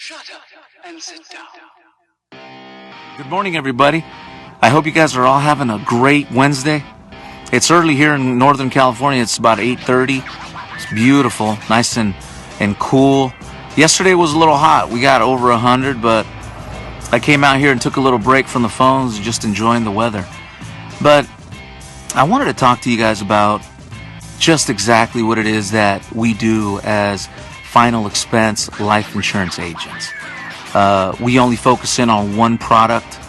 Shut up and sit down. Good morning, everybody. I hope you guys are all having a great Wednesday. It's early here in Northern California. It's about 8:30. It's beautiful, nice and cool. Yesterday was a little hot. We got over 100, but I came out here and took a little break from the phones, just enjoying the weather. But I wanted to talk to you guys about just exactly what it is that we do as final expense life insurance agents. We only focus in on one product.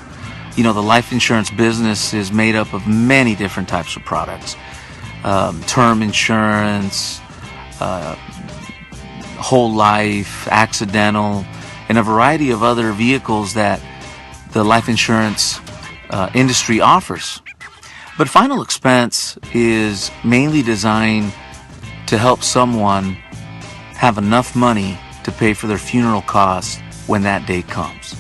You know, the life insurance business is made up of many different types of products. Term insurance, whole life, accidental, and a variety of other vehicles that the life insurance industry offers. But final expense is mainly designed to help someone have enough money to pay for their funeral costs when that day comes.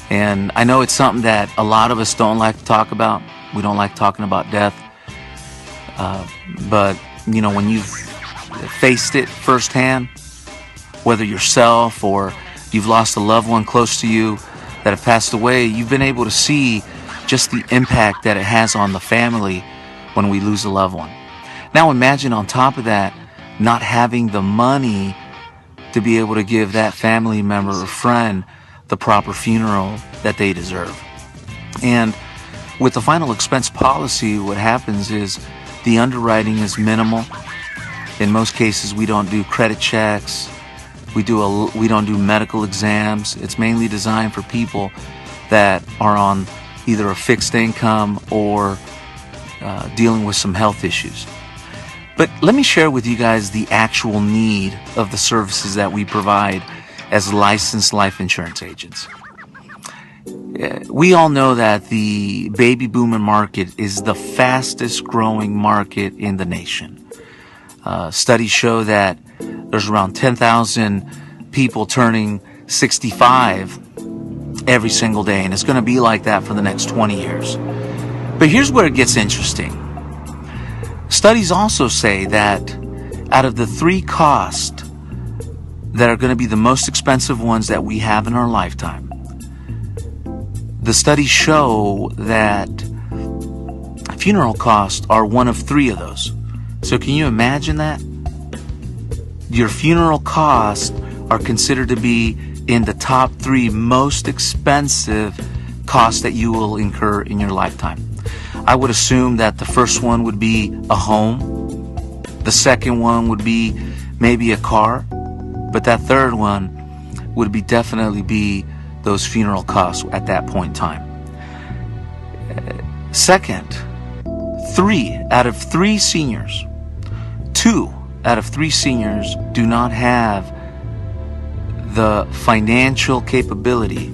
And I know it's something that a lot of us don't like to talk about. We don't like talking about death. But, you know, when you've faced it firsthand, whether yourself or you've lost a loved one close to you that have passed away, you've been able to see just the impact that it has on the family when we lose a loved one. Now imagine on top of that, not having the money to be able to give that family member or friend the proper funeral that they deserve. And with the final expense policy, what happens is the underwriting is minimal. In most cases, we don't do credit checks. We don't do medical exams. It's mainly designed for people that are on either a fixed income or dealing with some health issues. But let me share with you guys the actual need of the services that we provide as licensed life insurance agents. We all know that the baby boomer market is the fastest growing market in the nation. Studies show that there's around 10,000 people turning 65 every single day, and it's going to be like that for the next 20 years. But here's where it gets interesting. Studies also say that out of the three costs that are going to be the most expensive ones that we have in our lifetime, the studies show that funeral costs are one of three of those. So can you imagine that? Your funeral costs are considered to be in the top three most expensive costs that you will incur in your lifetime. I would assume that the first one would be a home. The second one would be maybe a car. But that third one would definitely be those funeral costs at that point in time. Second, 2 out of 3 seniors do not have the financial capability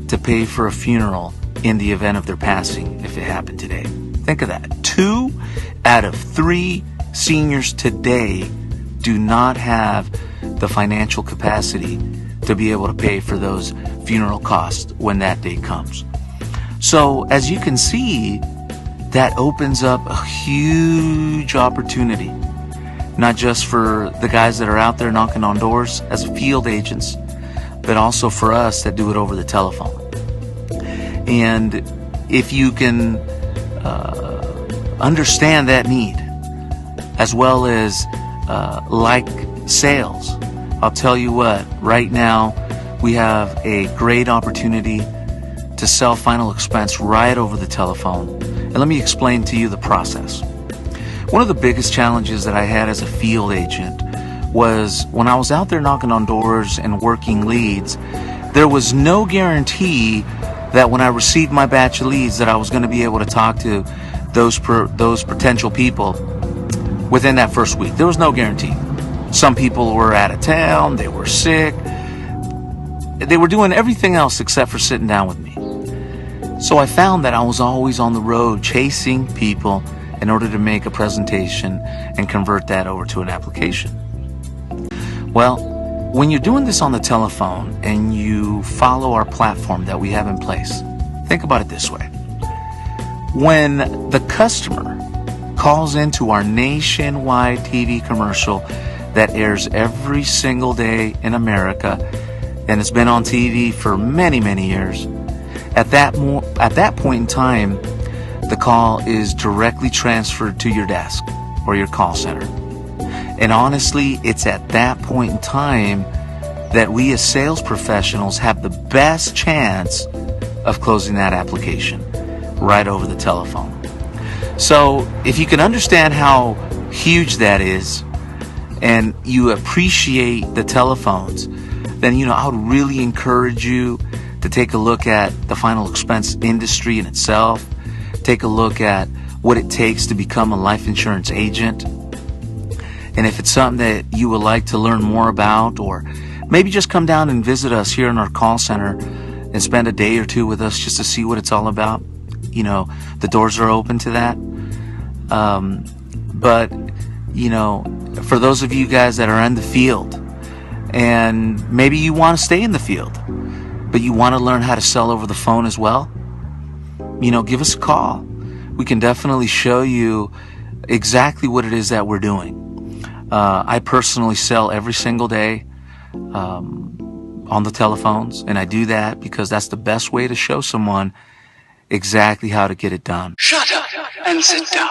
to pay for a funeral in the event of their passing if it happened today. Think of that. 2 out of 3 seniors today do not have the financial capacity to be able to pay for those funeral costs when that day comes. So as you can see, that opens up a huge opportunity, not just for the guys that are out there knocking on doors as field agents, but also for us that do it over the telephone. And if you can understand that need, as well as like sales, I'll tell you what, right now we have a great opportunity to sell final expense right over the telephone. And let me explain to you the process. One of the biggest challenges that I had as a field agent was when I was out there knocking on doors and working leads, there was no guarantee that when I received my batch of leads that I was going to be able to talk to those potential people within that first week. There was no guarantee. Some people were out of town, they were sick, they were doing everything else except for sitting down with me. So I found that I was always on the road chasing people in order to make a presentation and convert that over to an application. Well, when you're doing this on the telephone and you follow our platform that we have in place, think about it this way. When the customer calls into our nationwide TV commercial that airs every single day in America, and it's been on TV for many, many years. At that point in time, the call is directly transferred to your desk or your call center. And honestly, it's at that point in time that we as sales professionals have the best chance of closing that application right over the telephone. So if you can understand how huge that is, and you appreciate the telephones, then I would really encourage you to take a look at the final expense industry in itself. Take a look at what it takes to become a life insurance agent. And if it's something that you would like to learn more about, or maybe just come down and visit us here in our call center and spend a day or two with us just to see what it's all about, the doors are open to that. But for those of you guys that are in the field, and maybe you want to stay in the field, but you want to learn how to sell over the phone as well, give us a call. We can definitely show you exactly what it is that we're doing. I personally sell every single day on the telephones, and I do that because that's the best way to show someone exactly how to get it done. Shut up and sit down.